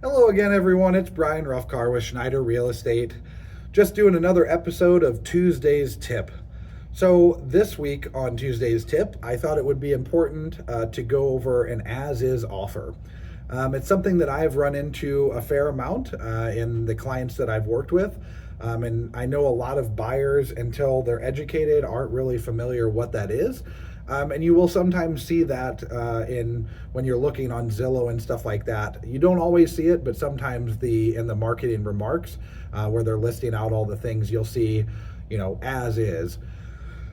Hello again, everyone. It's Brian Rufkahr with Schneider Real Estate. Just doing another episode of Tuesday's Tip. So, this week on Tuesday's Tip, I thought it would be important to go over an as is offer. It's something that I've run into a fair amount in the clients that I've worked with. And I know a lot of buyers, until they're educated, aren't really familiar what that is. And you will sometimes see that in when you're looking on Zillow and stuff like that. You don't always see it, but sometimes in the marketing remarks where they're listing out all the things, you'll see, as is.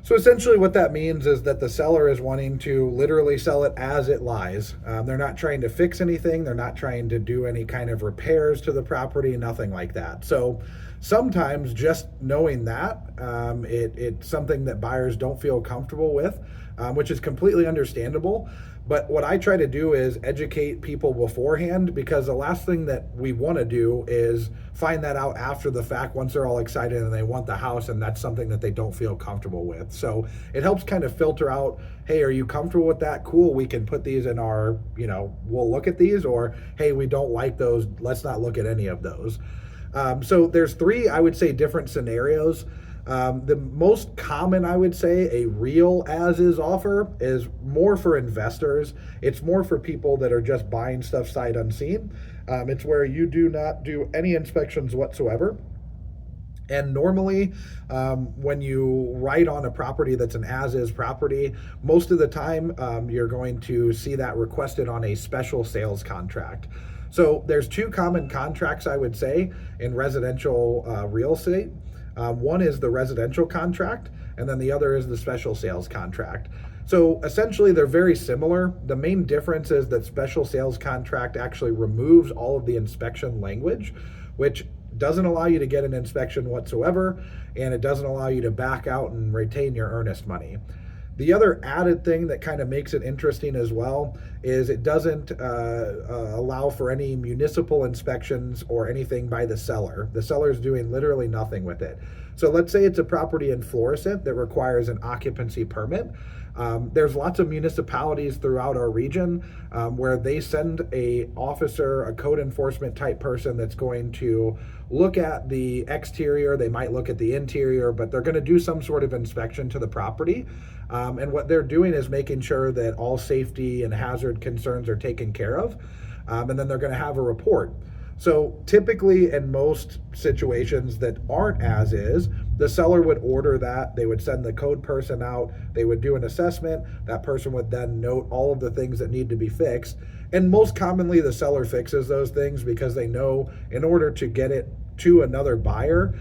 So essentially, what that means is that the seller is wanting to literally sell it as it lies. They're not trying to fix anything. They're not trying to do any kind of repairs to the property, nothing like that. So sometimes just knowing that, it's something that buyers don't feel comfortable with, which is completely understandable. But what I try to do is educate people beforehand, because the last thing that we want to do is find that out after the fact, once they're all excited and they want the house, and that's something that they don't feel comfortable with. So it helps kind of filter out, hey, are you comfortable with that? Cool, we can put these in our, we'll look at these, or hey, we don't like those, let's not look at any of those. So there's three, I would say, different scenarios. The most common, I would say, a real as is offer is more for investors. It's more for people that are just buying stuff sight unseen. It's where you do not do any inspections whatsoever. And normally, when you write on a property that's an as-is property, most of the time you're going to see that requested on a special sales contract. So there's two common contracts, I would say, in residential real estate. One is the residential contract, and then the other is the special sales contract. So essentially, they're very similar. The main difference is that special sales contract actually removes all of the inspection language, which doesn't allow you to get an inspection whatsoever, and it doesn't allow you to back out and retain your earnest money. The other added thing that kind of makes it interesting as well is it doesn't allow for any municipal inspections or anything by the seller. The seller's doing literally nothing with it. So let's say it's a property in Florissant that requires an occupancy permit. There's lots of municipalities throughout our region where they send a officer, a code enforcement type person that's going to look at the exterior. They might look at the interior, but they're going to do some sort of inspection to the property. And what they're doing is making sure that all safety and hazard concerns are taken care of. And then they're going to have a report. So typically, in most situations that aren't as is, the seller would order that. They would send the code person out. They would do an assessment. That person would then note all of the things that need to be fixed. And most commonly, the seller fixes those things because they know in order to get it to another buyer,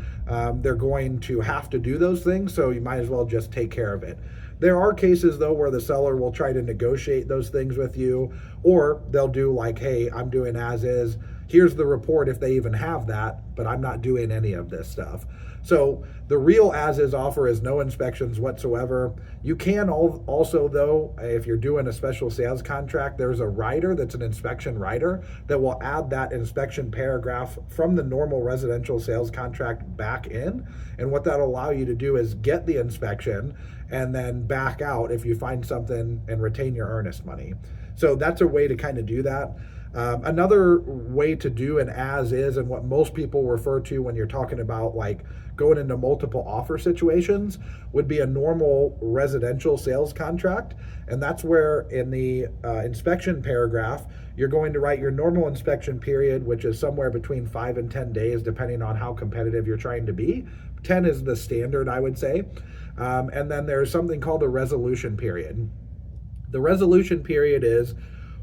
they're going to have to do those things. So you might as well just take care of it. There are cases, though, where the seller will try to negotiate those things with you, or they'll do like, hey, I'm doing as is. Here's the report if they even have that, but I'm not doing any of this stuff. So the real as is offer is no inspections whatsoever. You can also, though, if you're doing a special sales contract, there's a rider that's an inspection rider that will add that inspection paragraph from the normal residential sales contract back in. And what that'll allow you to do is get the inspection and then back out if you find something and retain your earnest money. So that's a way to kind of do that. Another way to do an as is, and what most people refer to when you're talking about like going into multiple offer situations, would be a normal residential sales contract. And that's where in the inspection paragraph, you're going to write your normal inspection period, which is somewhere between 5 and 10 days, depending on how competitive you're trying to be. 10 is the standard, I would say. And then there's something called a resolution period. The resolution period is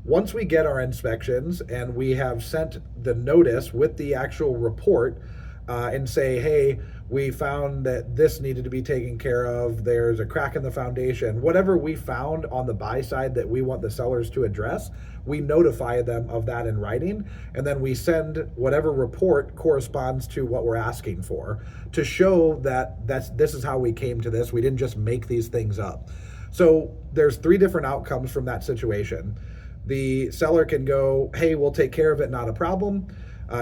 once we get our inspections and we have sent the notice with the actual report and say, hey, we found that this needed to be taken care of, there's a crack in the foundation, whatever we found on the buy side that we want the sellers to address, we notify them of that in writing, and then we send whatever report corresponds to what we're asking for to show that this is how we came to this. We didn't just make these things up. So there's three different outcomes from that situation. The seller can go, hey, we'll take care of it, not a problem.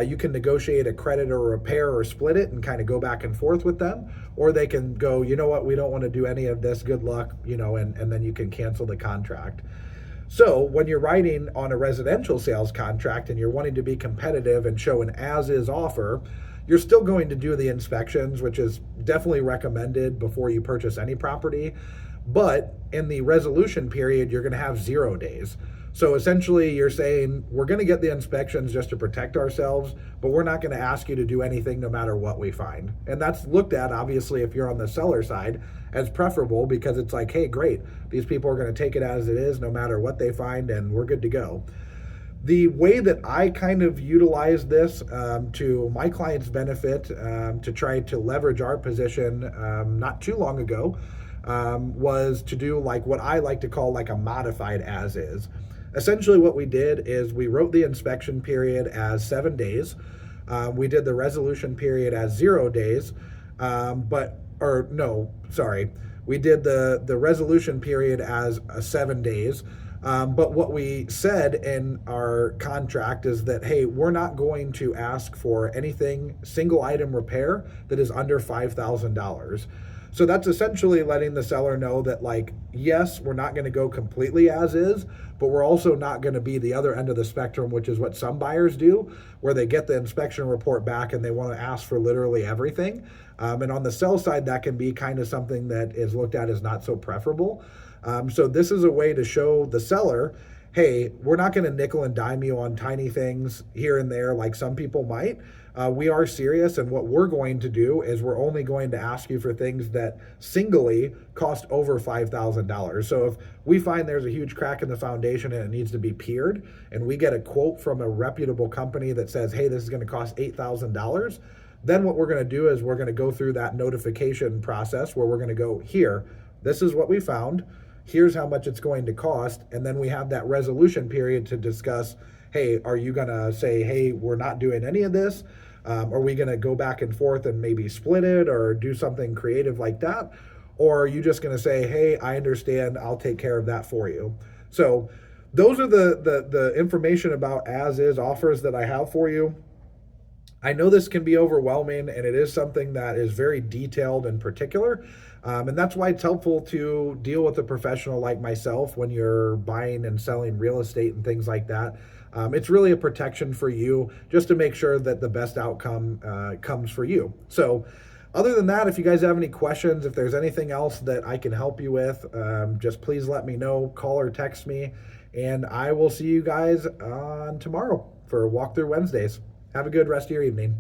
You can negotiate a credit or repair or split it and kind of go back and forth with them. Or they can go, you know what, we don't want to do any of this, good luck, and then you can cancel the contract. So when you're writing on a residential sales contract and you're wanting to be competitive and show an as-is offer, you're still going to do the inspections, which is definitely recommended before you purchase any property. But in the resolution period, you're going to have 0 days. So essentially, you're saying we're going to get the inspections just to protect ourselves, but we're not going to ask you to do anything no matter what we find. And that's looked at, obviously, if you're on the seller side, as preferable, because it's like, hey, great, these people are going to take it as it is no matter what they find, and we're good to go. The way that I kind of utilize this to my clients' benefit, to try to leverage our position not too long ago, was to do like what I like to call like a modified as is. Essentially, what we did is we wrote the inspection period as 7 days. We did the resolution period as 0 days, we did the resolution period as 7 days. But what we said in our contract is that, hey, we're not going to ask for anything single item repair that is under $5,000. So that's essentially letting the seller know that, like, yes, we're not going to go completely as is, but we're also not going to be the other end of the spectrum, which is what some buyers do, where they get the inspection report back and they want to ask for literally everything. And on the sell side, that can be kind of something that is looked at as not so preferable. So this is a way to show the seller, hey, we're not going to nickel and dime you on tiny things here and there like some people might. We are serious, and what we're going to do is we're only going to ask you for things that singly cost over $5,000. So if we find there's a huge crack in the foundation and it needs to be piered, and we get a quote from a reputable company that says, hey, this is going to cost $8,000, then what we're going to do is we're going to go through that notification process where we're going to go, here, this is what we found, here's how much it's going to cost, and then we have that resolution period to discuss, hey, are you going to say, hey, we're not doing any of this? Are we going to go back and forth and maybe split it or do something creative like that? Or are you just going to say, hey, I understand, I'll take care of that for you? So those are the information about as-is offers that I have for you. I know this can be overwhelming, and it is something that is very detailed and particular. And that's why it's helpful to deal with a professional like myself when you're buying and selling real estate and things like that. It's really a protection for you just to make sure that the best outcome comes for you. So other than that, if you guys have any questions, if there's anything else that I can help you with, just please let me know, call or text me, and I will see you guys on tomorrow for Walkthrough Wednesdays. Have a good rest of your evening.